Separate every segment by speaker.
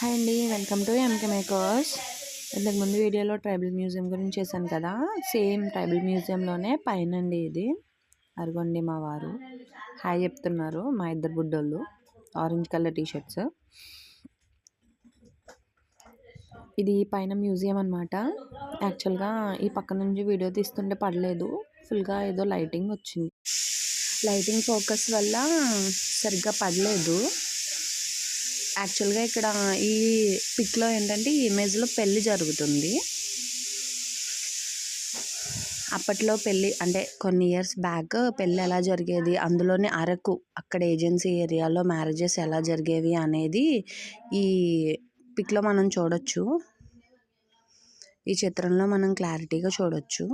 Speaker 1: Hi అండి, welcome to MK makers. ఇంతకు ముందు వీడియోలో ట్రైబల్ మ్యూజియం గురించి చేశాను కదా, సేమ్ ట్రైబల్ మ్యూజియంలోనే పైన అండి ఇది. అరగొండి మా వారు హాయ్ చెప్తున్నారు, మా ఇద్దరు బుడ్డోళ్ళు ఆరెంజ్ కలర్ టీషర్ట్స్. ఇది పైన మ్యూజియం అనమాట. యాక్చువల్గా ఈ పక్క నుంచి వీడియో తీస్తుంటే పడలేదు, ఫుల్గా ఏదో లైటింగ్ వచ్చింది. లైటింగ్ ఫోకస్ వల్ల సరిగ్గా పడలేదు. యాక్చువల్గా ఇక్కడ ఈ పిక్లో ఏంటంటే ఈ ఇమేజ్లో పెళ్ళి జరుగుతుంది. అప్పట్లో పెళ్ళి అంటే కొన్ని ఇయర్స్ బ్యాక్ పెళ్ళి ఎలా జరిగేది, అందులోనే అరకు అక్కడ ఏజెన్సీ ఏరియాలో మ్యారేజెస్ ఎలా జరిగేవి అనేది ఈ పిక్లో మనం చూడొచ్చు. ఈ చిత్రంలో మనం క్లారిటీగా చూడొచ్చు.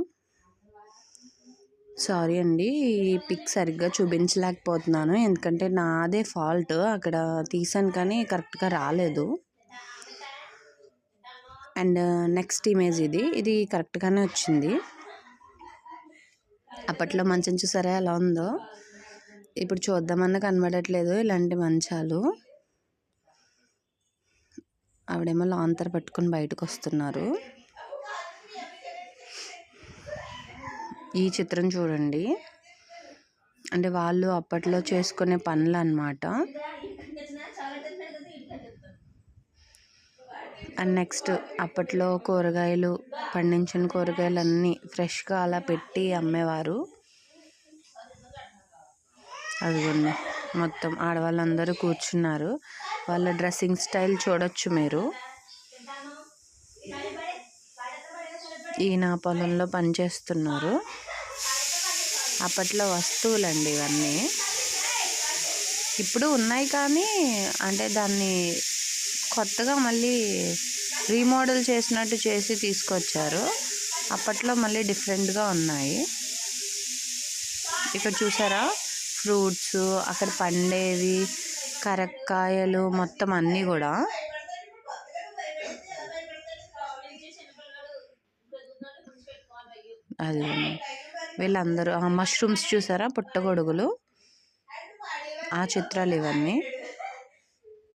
Speaker 1: సారీ అండి, ఈ పిక్ సరిగ్గా చూపించలేకపోతున్నాను, ఎందుకంటే నాదే ఫాల్ట్. అక్కడ తీసాను కానీ కరెక్ట్గా రాలేదు. అండ్ నెక్స్ట్ ఇమేజ్ ఇది కరెక్ట్గానే వచ్చింది. అప్పట్లో మంచం చూసారా ఎలా ఉందో, ఇప్పుడు చూద్దామన్నా కనబడట్లేదు ఇలాంటి మంచాలు. ఆవిడేమో లాంతర్ పట్టుకుని బయటకు వస్తున్నారు. ఈ చిత్రం చూడండి, అంటే వాళ్ళు అప్పట్లో చేసుకునే పనులు అన్నమాట. అండ్ నెక్స్ట్ అప్పట్లో కూరగాయలు పండించిన కూరగాయలు అన్నీ ఫ్రెష్గా అలా పెట్టి అమ్మేవారు. అదిగోండి మొత్తం ఆడవాళ్ళందరూ కూర్చున్నారు. వాళ్ళ డ్రెస్సింగ్ స్టైల్ చూడొచ్చు మీరు. ఈయన పొలంలో పనిచేస్తున్నారు. అప్పట్లో వస్తువులండి ఇవన్నీ. ఇప్పుడు ఉన్నాయి కానీ అంటే దాన్ని కొత్తగా మళ్ళీ రీమోడల్ చేసినట్టు చేసి తీసుకొచ్చారు. అప్పట్లో మళ్ళీ డిఫరెంట్గా ఉన్నాయి. ఇక్కడ చూసారా ఫ్రూట్స్, అక్కడ పండేవి కరక్కాయలు మొత్తం అన్నీ కూడా. అది వీళ్ళందరూ మష్రూమ్స్ చూసారా, పుట్టగొడుగులు, ఆ చిత్రాలు ఇవన్నీ.